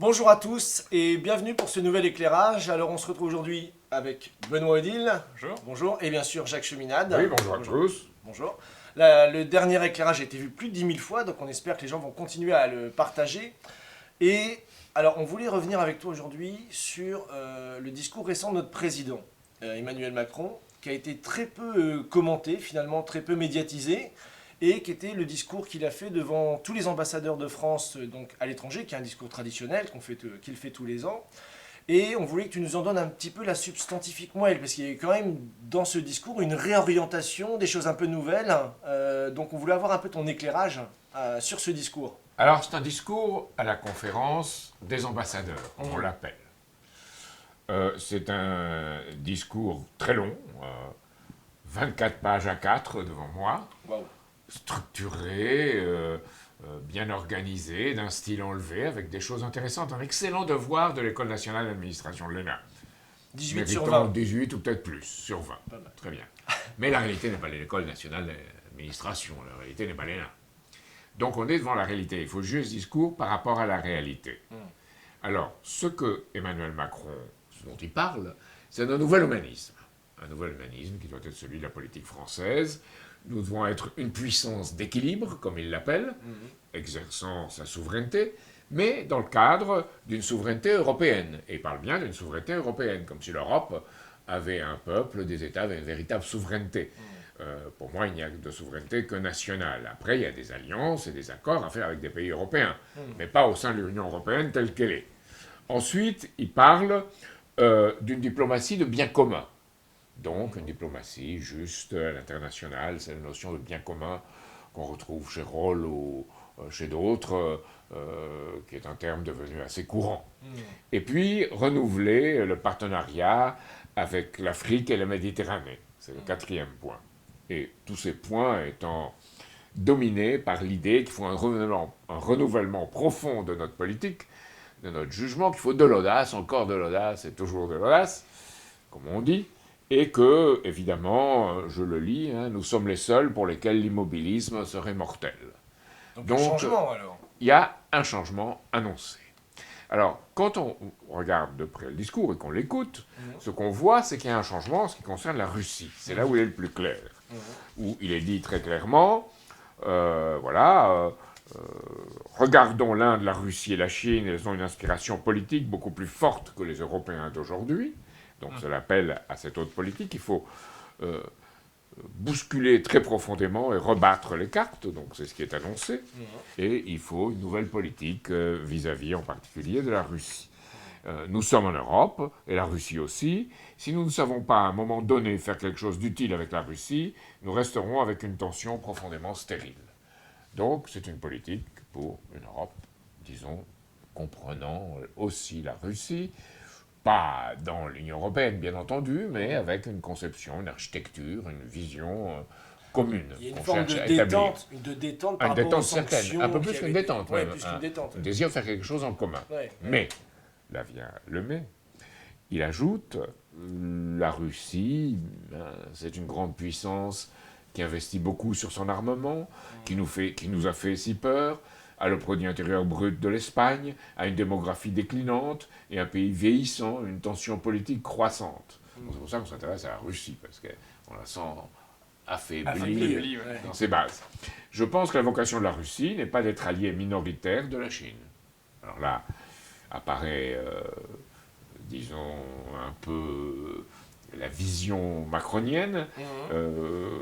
Bonjour à tous et bienvenue pour ce nouvel éclairage. Alors on se retrouve aujourd'hui avec Benoît Odile. Bonjour. Bonjour. Et bien sûr Jacques Cheminade. Oui, bonjour à tous. Bonjour. Le dernier éclairage a été vu plus de 10 000 fois, donc on espère que les gens vont continuer à le partager. Et alors on voulait revenir avec toi aujourd'hui sur le discours récent de notre président, Emmanuel Macron, qui a été très peu commenté, finalement très peu médiatisé, et qui était le discours qu'il a fait devant tous les ambassadeurs de France donc à l'étranger, qui est un discours traditionnel qu'il fait tous les ans. Et on voulait que tu nous en donnes un petit peu la substantifique moelle, parce qu'il y a eu quand même dans ce discours une réorientation, des choses un peu nouvelles. Donc on voulait avoir un peu ton éclairage sur ce discours. Alors, c'est un discours à la conférence des ambassadeurs, comme on l'appelle. C'est un discours très long, 24 pages à 4 devant moi, Waouh. structuré, bien organisé, d'un style enlevé, avec des choses intéressantes. Un excellent devoir de l'École nationale d'administration de l'ENA. 18 sur Méritant 20. 18 ou peut-être plus, sur 20. Pas mal. Très bien. Mais la réalité n'est pas l'École nationale d'administration, la réalité n'est pas l'ENA. Donc on est devant la réalité. Il faut juger ce discours par rapport à la réalité. Alors, ce que Emmanuel Macron, ce dont il parle, c'est d'un nouvel humanisme. Un nouvel humanisme qui doit être celui de la politique française. Nous devons être une puissance d'équilibre, comme il l'appelle, exerçant sa souveraineté, mais dans le cadre d'une souveraineté européenne. Et il parle bien d'une souveraineté européenne, comme si l'Europe avait un peuple, des États avaient une véritable souveraineté. Pour moi, il n'y a de souveraineté que nationale. Après, il y a des alliances et des accords à faire avec des pays européens, mais pas au sein de l'Union européenne telle qu'elle est. Ensuite, il parle d'une diplomatie de bien commun. Donc, une diplomatie juste à l'international, c'est la notion de bien commun qu'on retrouve chez Roll ou chez d'autres, qui est un terme devenu assez courant. Et puis, renouveler le partenariat avec l'Afrique et la Méditerranée. C'est le quatrième point. Et tous ces points étant dominés par l'idée qu'il faut un renouvellement profond de notre politique, de notre jugement, qu'il faut de l'audace, encore de l'audace et toujours de l'audace, comme on dit, et que, évidemment, je le lis, nous sommes les seuls pour lesquels l'immobilisme serait mortel. Donc un changement alors. Il y a un changement annoncé. Alors, quand on regarde de près le discours et qu'on l'écoute, ce qu'on voit, c'est qu'il y a un changement en ce qui concerne la Russie. C'est là où il est le plus clair. Où il est dit très clairement, regardons l'Inde, la Russie et la Chine, elles ont une inspiration politique beaucoup plus forte que les Européens d'aujourd'hui. Donc, ça l'appelle à cette autre politique. Il faut bousculer très profondément et rebattre les cartes, donc c'est ce qui est annoncé, et il faut une nouvelle politique vis-à-vis en particulier de la Russie. Nous sommes en Europe, et la Russie aussi. Si nous ne savons pas à un moment donné faire quelque chose d'utile avec la Russie, nous resterons avec une tension profondément stérile. Donc c'est une politique pour une Europe, disons, comprenant aussi la Russie, pas dans l'Union européenne, bien entendu, mais avec une conception, une architecture, une vision commune. Il y a une qu'on forme cherche de à établir. détente par Une rapport aux détente sanctions. certaine, un peu plus qui qu'une avaient été- détente, Ouais, même. plus qu'une détente. Un désir de faire quelque chose en commun. Ouais. Mais, là vient le mais, il ajoute, la Russie, c'est une grande puissance qui investit beaucoup sur son armement, qui nous a fait si peur, a le produit intérieur brut de l'Espagne, a une démographie déclinante et un pays vieillissant, une tension politique croissante. Donc c'est pour ça qu'on s'intéresse à la Russie, parce qu'on la sent affaiblie ouais. dans ses bases. Je pense que la vocation de la Russie n'est pas d'être allié minoritaire de la Chine. Alors là, apparaît, disons, un peu la vision macronienne.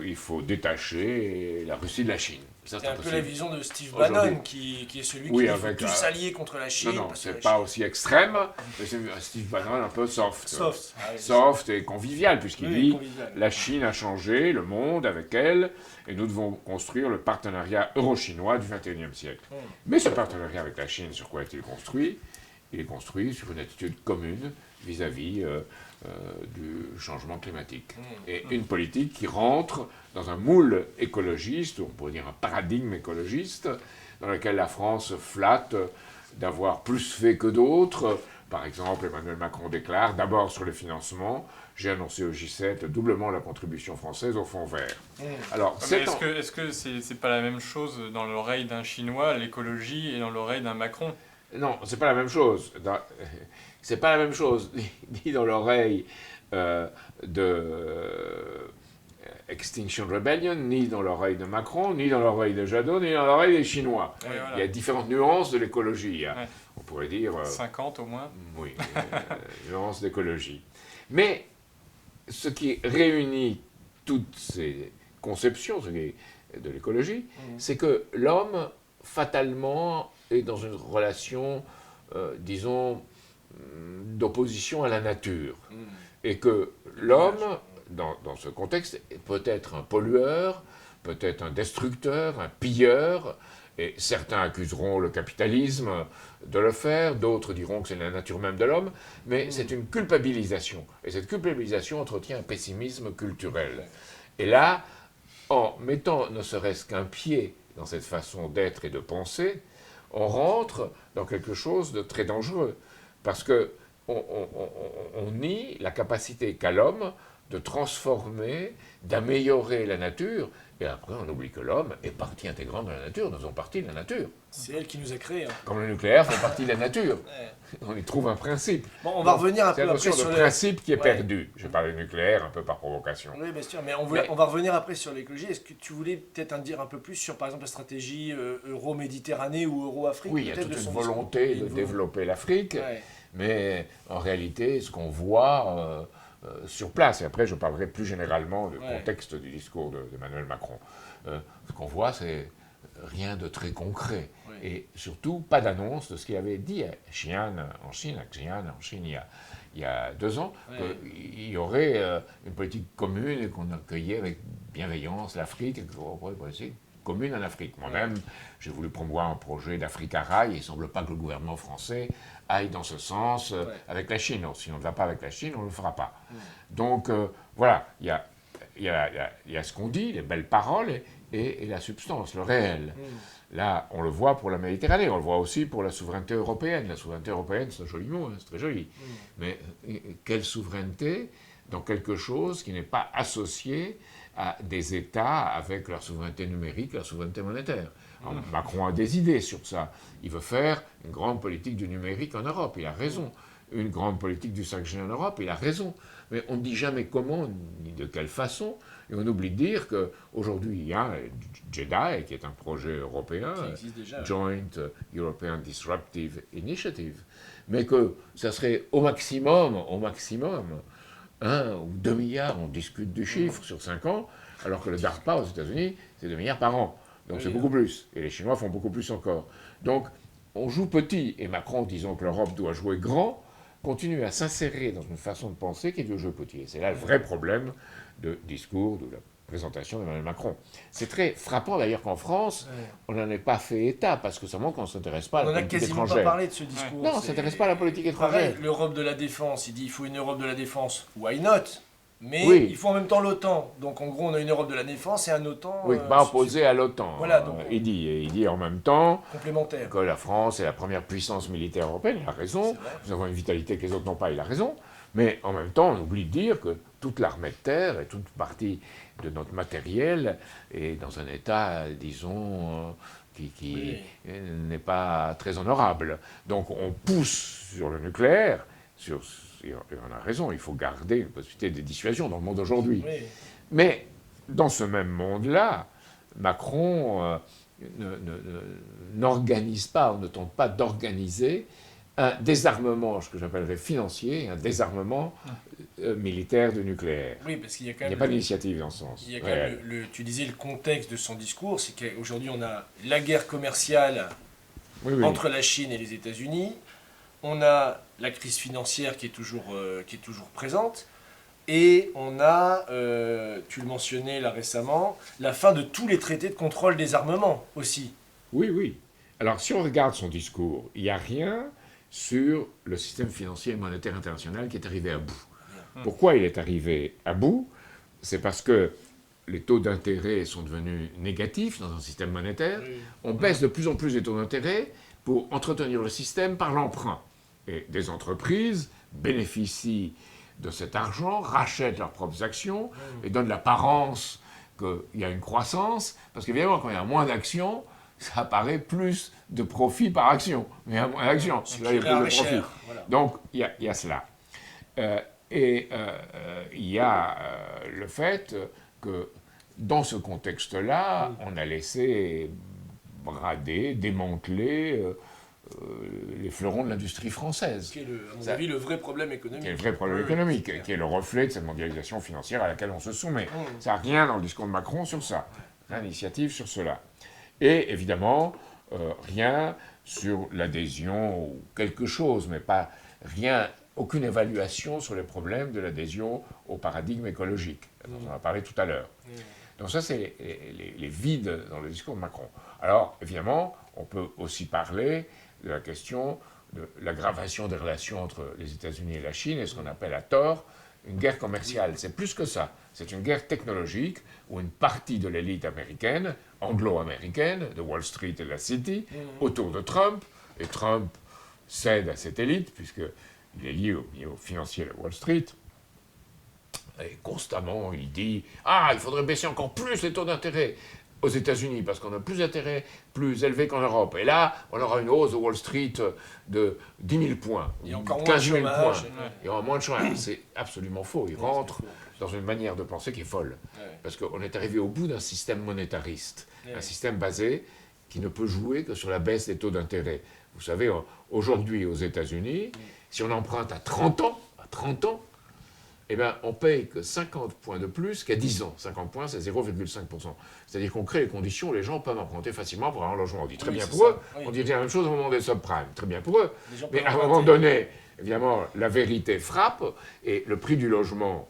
Il faut détacher la Russie de la Chine. Ça, C'est un peu impossible. la vision de Steve Aujourd'hui. Bannon qui est celui Oui, qui veut avec, tous s'allier contre la Chine. Non, parce que c'est la pas Chine- aussi extrême, mais c'est un Steve Bannon un peu soft. Soft. Ah oui, Soft et convivial, puisqu'il oui, dit convivial. la Chine a changé, le monde avec elle, et nous devons construire le partenariat euro-chinois du XXIe siècle. Mais ce partenariat avec la Chine, sur quoi est-il construit? Il est construit sur une attitude commune vis-à-vis du changement climatique. Et une politique qui rentre dans un moule écologiste, on pourrait dire un paradigme écologiste, dans lequel la France se flatte d'avoir plus fait que d'autres. Par exemple, Emmanuel Macron déclare, d'abord sur le financement, j'ai annoncé au G7 doublement la contribution française au fonds vert. Alors, Mais est-ce que c'est pas la même chose dans l'oreille d'un Chinois, l'écologie, et dans l'oreille d'un Macron? Non, c'est pas la même chose. C'est pas la même chose, ni dans l'oreille de Extinction Rebellion, ni dans l'oreille de Macron, ni dans l'oreille de Jadot, ni dans l'oreille des Chinois. Ouais, voilà. Il y a différentes nuances de l'écologie. Ouais. On pourrait dire... 50 au moins. Oui, nuances d'écologie. Mais ce qui réunit toutes ces conceptions de l'écologie, c'est que l'homme, fatalement, est dans une relation, disons, d'opposition à la nature. Et que l'homme, dans ce contexte, peut être un pollueur, peut être un destructeur, un pilleur, et certains accuseront le capitalisme de le faire, d'autres diront que c'est la nature même de l'homme, mais c'est une culpabilisation. Et cette culpabilisation entretient un pessimisme culturel. Et là, en mettant ne serait-ce qu'un pied dans cette façon d'être et de penser, on rentre dans quelque chose de très dangereux. Parce que on nie la capacité qu'a l'homme de transformer, d'améliorer la nature, et après on oublie que l'homme est partie intégrante de la nature, nous faisons partie de la nature. C'est elle qui nous a créés. Hein. Comme le nucléaire fait partie de la nature. Ouais. On y trouve un principe. Bon, on va revenir un C'est peu la après notion sur de le... principe qui est Ouais. perdue. Je parle du nucléaire un peu par provocation. Oui, bien sûr, mais on va revenir après sur l'écologie. Est-ce que tu voulais peut-être en dire un peu plus sur, par exemple, la stratégie Euro-Méditerranée ou Euro-Afrique? Oui, il y a peut-être, toute de une son volonté discours. de développer l'Afrique, Ouais. mais en réalité, ce qu'on voit sur place, et après je parlerai plus généralement du Ouais. contexte du discours d'Emmanuel Macron, ce qu'on voit, c'est rien de très concret. Ouais. Et surtout, pas d'annonce de ce qu'il avait dit à Xi'an en Chine, il y a 2 ans, Ouais. qu'il y aurait une politique commune et qu'on accueillait avec bienveillance l'Afrique, et qu'on pourrait essayer commune en Afrique. Moi-même, j'ai voulu promouvoir un projet d'Africa Rail, et il ne semble pas que le gouvernement français aille dans ce sens Ouais. avec la Chine. Donc, si on ne va pas avec la Chine, on ne le fera pas. Donc, voilà, il y a ce qu'on dit, les belles paroles, et la substance, le réel. Là, on le voit pour la Méditerranée, on le voit aussi pour la souveraineté européenne. La souveraineté européenne, c'est un joli mot, hein, c'est très joli. Mais quelle souveraineté dans quelque chose qui n'est pas associé à des États avec leur souveraineté numérique, leur souveraineté monétaire. Alors, Macron a des idées sur ça. Il veut faire une grande politique du numérique en Europe, il a raison. Une grande politique du 5G en Europe, il a raison. Mais on ne dit jamais comment, ni de quelle façon. Et on oublie de dire qu'aujourd'hui, il y a JEDI, qui est un projet européen, Qui existe déjà. Joint European Disruptive Initiative, mais que ça serait au maximum, 1 ou 2 milliards, on discute du chiffre sur 5 ans, alors que le DARPA aux États-Unis, c'est 2 milliards par an. Donc c'est beaucoup plus. Et les Chinois font beaucoup plus encore. Donc on joue petit, et Macron, disant que l'Europe doit jouer grand, continue à s'insérer dans une façon de penser qui est de jouer petit. Et c'est là le vrai problème de discours, de la présentation d'Emmanuel Macron. C'est très frappant d'ailleurs qu'en France, on n'en ait pas fait état, parce que ça montre qu'on ne s'intéresse pas à On la n'en a politique quasiment pas étrangère. parlé de ce discours. Non, on ne C'est- s'intéresse pas à la politique Pareil, étrangère. l'Europe de la défense, il dit il faut une Europe de la défense. Why not? Mais Oui. il faut en même temps l'OTAN. Donc en gros, on a une Europe de la défense et un OTAN Oui, pas opposé à l'OTAN. Voilà, donc- Il dit en même temps complémentaire. que la France est la première puissance militaire européenne, il a raison. C'est vrai. Nous avons une vitalité que les autres n'ont pas, il a raison. Mais en même temps, on oublie de dire que toute l'armée de terre et toute partie de notre matériel est dans un état, disons, qui n'est pas très honorable. Donc on pousse sur le nucléaire, et on a raison, il faut garder une possibilité de dissuasion dans le monde aujourd'hui. Oui. Mais dans ce même monde-là, Macron n'organise pas, ou ne tente pas d'organiser un désarmement, ce que j'appellerais financier, et un désarmement militaire du nucléaire. Oui, parce qu'il y a quand Il n'y même. a pas d'initiative dans ce sens. Il y a quand réel. même tu disais le contexte de son discours, c'est qu'aujourd'hui on a la guerre commerciale Oui, oui. entre la Chine et les États-Unis, on a la crise financière qui est toujours présente, et on a, tu le mentionnais là récemment, la fin de tous les traités de contrôle des armements aussi. Oui, oui. Alors, si on regarde son discours, il n'y a rien sur le système financier et monétaire international qui est arrivé à bout. Pourquoi il est arrivé à bout? C'est parce que les taux d'intérêt sont devenus négatifs dans un système monétaire. On baisse de plus en plus les taux d'intérêt pour entretenir le système par l'emprunt. Et des entreprises bénéficient de cet argent, rachètent leurs propres actions et donnent l'apparence qu'il y a une croissance. Parce qu'évidemment, quand il y a moins d'actions, ça apparaît plus de profit par action. Mais il y a moins d'actions, là, il y a plus de profit. Voilà. Donc, il y a cela. Il y a le fait que, dans ce contexte-là, on a laissé brader, démanteler les fleurons de l'industrie française. Qui est, à mon avis, le vrai problème économique. Qui est le vrai problème économique, qui est le reflet de cette mondialisation financière à laquelle on se soumet. Ça n'a rien dans le discours de Macron sur ça, rien d'initiative sur cela. Et évidemment, rien sur l'adhésion ou quelque chose, mais pas rien, aucune évaluation sur les problèmes de l'adhésion au paradigme écologique, dont on a parlé tout à l'heure. Donc ça, c'est les vides dans le discours de Macron. Alors, évidemment, on peut aussi parler de la question de l'aggravation des relations entre les États-Unis et la Chine, et ce qu'on appelle à tort une guerre commerciale. C'est plus que ça. C'est une guerre technologique où une partie de l'élite américaine, anglo-américaine, de Wall Street et de la City, autour de Trump, et Trump cède à cette élite, puisqu'il est lié au milieu financier de Wall Street, et constamment, il dit « Ah, il faudrait baisser encore plus les taux d'intérêt aux États-Unis, parce qu'on a plus d'intérêts plus élevés qu'en Europe. Et là, on aura une hausse de Wall Street de 10 000 points, Il y a encore 15 000 moins de points. chômage. Il y aura moins de chômage. » C'est absolument faux. Il rentre dans une manière de penser qui est folle. Parce qu'on est arrivé au bout d'un système monétariste, un système basé qui ne peut jouer que sur la baisse des taux d'intérêt. Vous savez, aujourd'hui, aux États-Unis, si on emprunte à 30 ans, eh bien, on paye que 50 points de plus qu'à 10 ans. 50 points, c'est 0,5%. C'est-à-dire qu'on crée les conditions où les gens peuvent emprunter facilement pour avoir un logement. On dit très bien pour eux. On dit la même chose au moment des subprimes. Très bien pour eux. Mais à un moment donné, évidemment, la vérité frappe et le prix du logement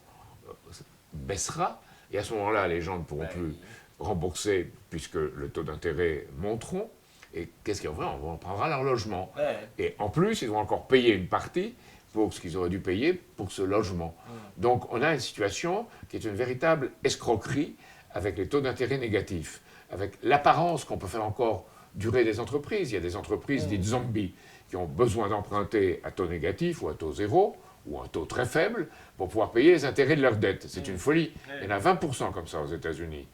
baissera. Et à ce moment-là, les gens ne pourront plus rembourser puisque le taux d'intérêt monteront. Et qu'est-ce qu'ils vont faire? On prendra leur logement. Et en plus, ils vont encore payer une partie pour ce qu'ils auraient dû payer pour ce logement. Donc on a une situation qui est une véritable escroquerie avec les taux d'intérêt négatifs, avec l'apparence qu'on peut faire encore durer des entreprises. Il y a des entreprises dites zombies qui ont besoin d'emprunter à taux négatif ou à taux zéro ou à un taux très faible pour pouvoir payer les intérêts de leurs dettes. C'est une folie. Il y en a 20% comme ça aux États-Unis.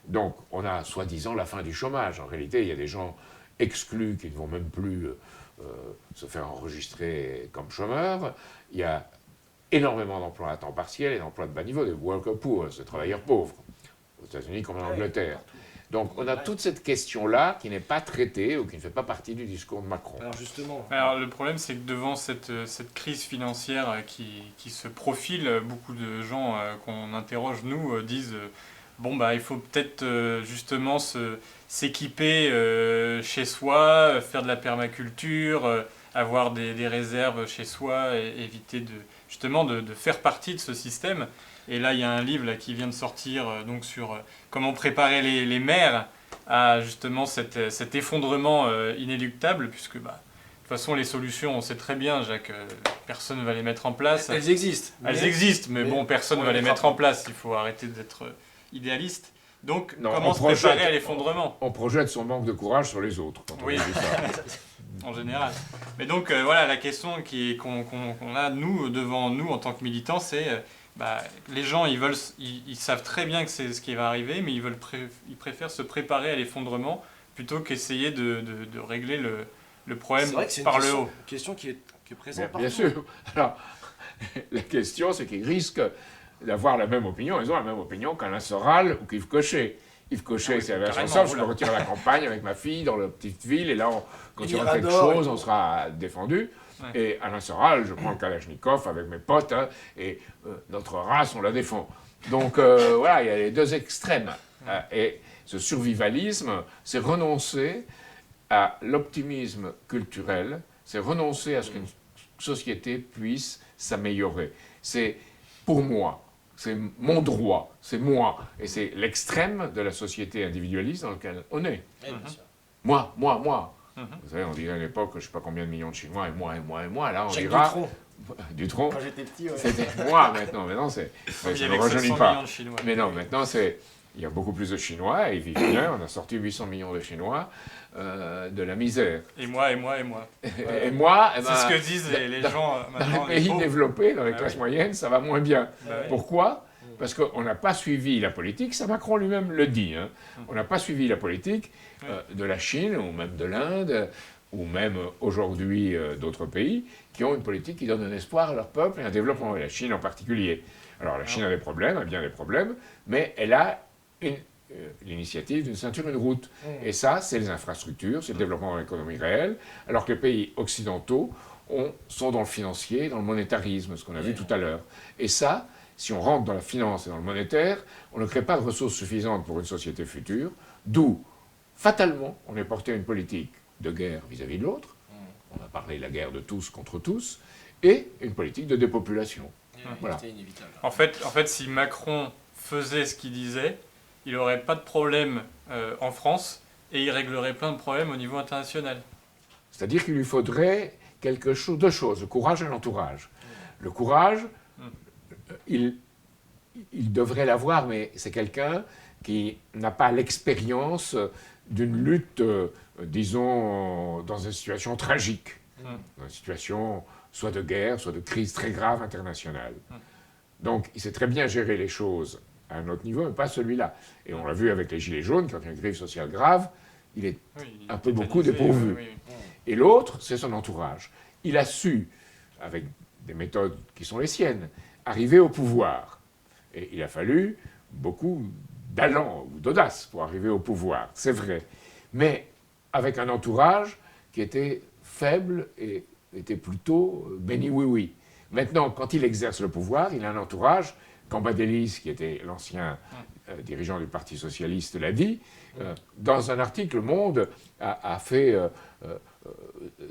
Donc on a soi-disant la fin du chômage. En réalité, il y a des gens exclus qui ne vont même plus se faire enregistrer comme chômeurs. Il y a énormément d'emplois à temps partiel et d'emplois de bas niveau, des worker poor, des travailleurs pauvres, aux États-Unis comme en Angleterre. Donc on a toute cette question-là qui n'est pas traitée ou qui ne fait pas partie du discours de Macron. Alors justement... Alors le problème, c'est que devant cette crise financière qui se profile, beaucoup de gens qu'on interroge, nous, disent bon, bah, il faut peut-être justement s'équiper chez soi, faire de la permaculture, avoir des réserves chez soi, et éviter justement de faire partie de ce système. Et là, il y a un livre là, qui vient de sortir donc sur comment préparer les maires à justement cet effondrement inéluctable, puisque bah, de toute façon, les solutions, on sait très bien, Jacques, personne ne va les mettre en place. Elles existent. Elles existent, mais bon, personne ne va les mettre en place. Il faut arrêter d'être idéaliste. Donc, comment se préparer à l'effondrement? On projette son manque de courage sur les autres. Quand on dit ça. En général. Mais donc, voilà, la question qu'on a, nous, devant nous, en tant que militants, c'est... les gens, ils savent très bien que c'est ce qui va arriver, mais ils préfèrent se préparer à l'effondrement plutôt qu'essayer de régler le problème par le haut. C'est une question qui est présente partout. Bien sûr. Alors, la question, c'est qu'ils risquent d'avoir la même opinion. Ils ont la même opinion qu'Alain Soral ou qu'Yves Cochet. Yves Cochet, c'est la chanson, je me retire à la campagne avec ma fille dans la petite ville, et là, quand il y aura quelque chose, on sera défendu. Ouais. Et Alain Soral, je prends le Kalachnikov avec mes potes, hein, et notre race, on la défend. Donc voilà, il y a les deux extrêmes. Et ce survivalisme, c'est renoncer à l'optimisme culturel, c'est renoncer à ce qu'une société puisse s'améliorer. C'est pour moi, c'est mon droit, c'est moi. Et c'est l'extrême de la société individualiste dans laquelle on est. Moi. Vous savez, on disait à l'époque, je ne sais pas combien de millions de Chinois, et moi. Là, on dira... Dutronc. Quand j'étais petit, ouais. C'était moi, maintenant. Maintenant, ça ne me rajeunit pas. Mais non, maintenant, il y a beaucoup plus de Chinois, et ils vivent bien. On a sorti 800 millions de Chinois de la misère. Et moi. Et moi, c'est ce que disent les gens maintenant. Dans les pays développés, dans les classes moyennes, ça va moins bien. Pourquoi ? Parce qu'on n'a pas suivi la politique, ça Macron lui-même le dit, hein. On n'a pas suivi la politique de la Chine, ou même de l'Inde, ou même aujourd'hui d'autres pays, qui ont une politique qui donne un espoir à leur peuple et un développement, et la Chine en particulier. Alors la Chine a des problèmes, a bien des problèmes, mais elle a l'initiative d'une ceinture, une route. Et ça, c'est les infrastructures, c'est le développement de l'économie réelle, alors que les pays occidentaux sont dans le financier, dans le monétarisme, ce qu'on a vu tout à l'heure. Et ça, si on rentre dans la finance et dans le monétaire, on ne crée pas de ressources suffisantes pour une société future, d'où, fatalement, on est porté à une politique de guerre vis-à-vis de l'autre, on a parlé de la guerre de tous contre tous, et une politique de dépopulation. Voilà. C'était inévitable. En fait, si Macron faisait ce qu'il disait, il n'aurait pas de problème en France et il réglerait plein de problèmes au niveau international. C'est-à-dire qu'il lui faudrait deux choses, le courage et l'entourage. Le courage, il devrait l'avoir, mais c'est quelqu'un qui n'a pas l'expérience d'une lutte, disons, dans une situation tragique, dans une situation soit de guerre, soit de crise très grave internationale. Donc, il sait très bien gérer les choses à un autre niveau, mais pas celui-là. Et on l'a vu avec les Gilets jaunes, quand il y a une crise sociale grave, il est un peu beaucoup dépourvu. Et l'autre, c'est son entourage. Il a su, avec des méthodes qui sont les siennes, arriver au pouvoir. Et il a fallu beaucoup d'allant ou d'audace pour arriver au pouvoir, c'est vrai. Mais avec un entourage qui était faible et était plutôt béni oui-oui. Maintenant, quand il exerce le pouvoir, il a un entourage. Cambadélis, qui était l'ancien dirigeant du Parti socialiste, l'a dit. Dans un article, Le Monde a fait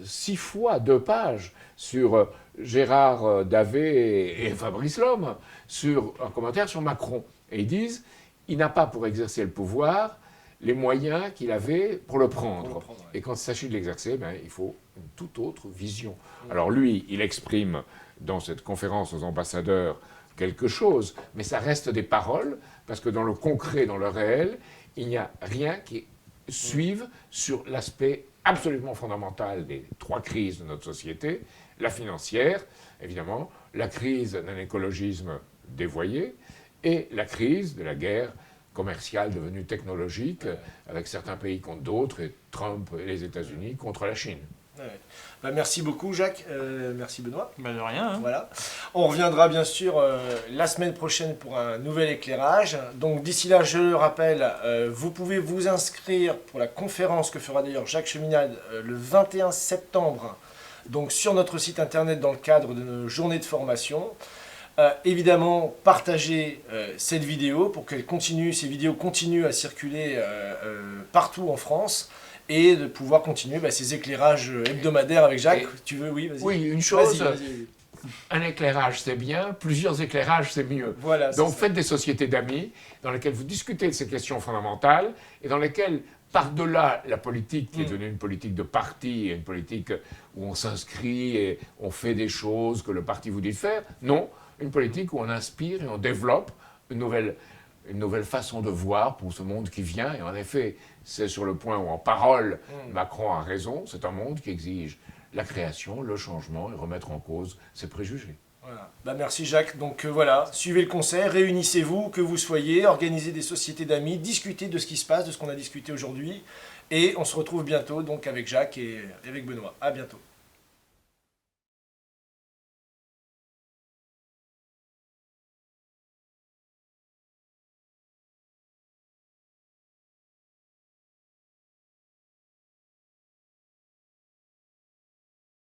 6 fois 2 pages sur Gérard Davet et Fabrice Lhomme, sur un commentaire sur Macron. Et ils disent, il n'a pas pour exercer le pouvoir les moyens qu'il avait pour le prendre. Et quand il s'agit de l'exercer, il faut une toute autre vision. Alors lui, il exprime dans cette conférence aux ambassadeurs quelque chose, mais ça reste des paroles, parce que dans le concret, dans le réel, il n'y a rien qui suive sur l'aspect absolument fondamental des 3 crises de notre société, la financière, évidemment, la crise d'un écologisme dévoyé, et la crise de la guerre commerciale devenue technologique, avec certains pays contre d'autres, et Trump et les États-Unis contre la Chine. Merci beaucoup Jacques, merci Benoît. De rien. Hein. Voilà. On reviendra bien sûr la semaine prochaine pour un nouvel éclairage. Donc d'ici là, je le rappelle, vous pouvez vous inscrire pour la conférence que fera d'ailleurs Jacques Cheminade le 21 septembre, donc sur notre site internet dans le cadre de nos journées de formation. Évidemment, partagez cette vidéo pour qu'elle continue, ces vidéos continuent à circuler partout en France. Et de pouvoir continuer ces éclairages hebdomadaires avec Jacques. Tu veux, oui, vas-y. Oui, une chose, vas-y. Un éclairage c'est bien, plusieurs éclairages c'est mieux. Voilà, donc faites des sociétés d'amis dans lesquelles vous discutez de ces questions fondamentales et dans lesquelles, par-delà la politique qui est devenue une politique de parti, et une politique où on s'inscrit et on fait des choses que le parti vous dit de faire, non, une politique où on inspire et on développe une nouvelle façon de voir pour ce monde qui vient. Et en effet, c'est sur le point où, en parole, Macron a raison. C'est un monde qui exige la création, le changement et remettre en cause ses préjugés. Voilà. Merci Jacques. Donc voilà, suivez le conseil, réunissez-vous, que vous soyez, organisez des sociétés d'amis, discutez de ce qui se passe, de ce qu'on a discuté aujourd'hui. Et on se retrouve bientôt donc avec Jacques et avec Benoît. À bientôt.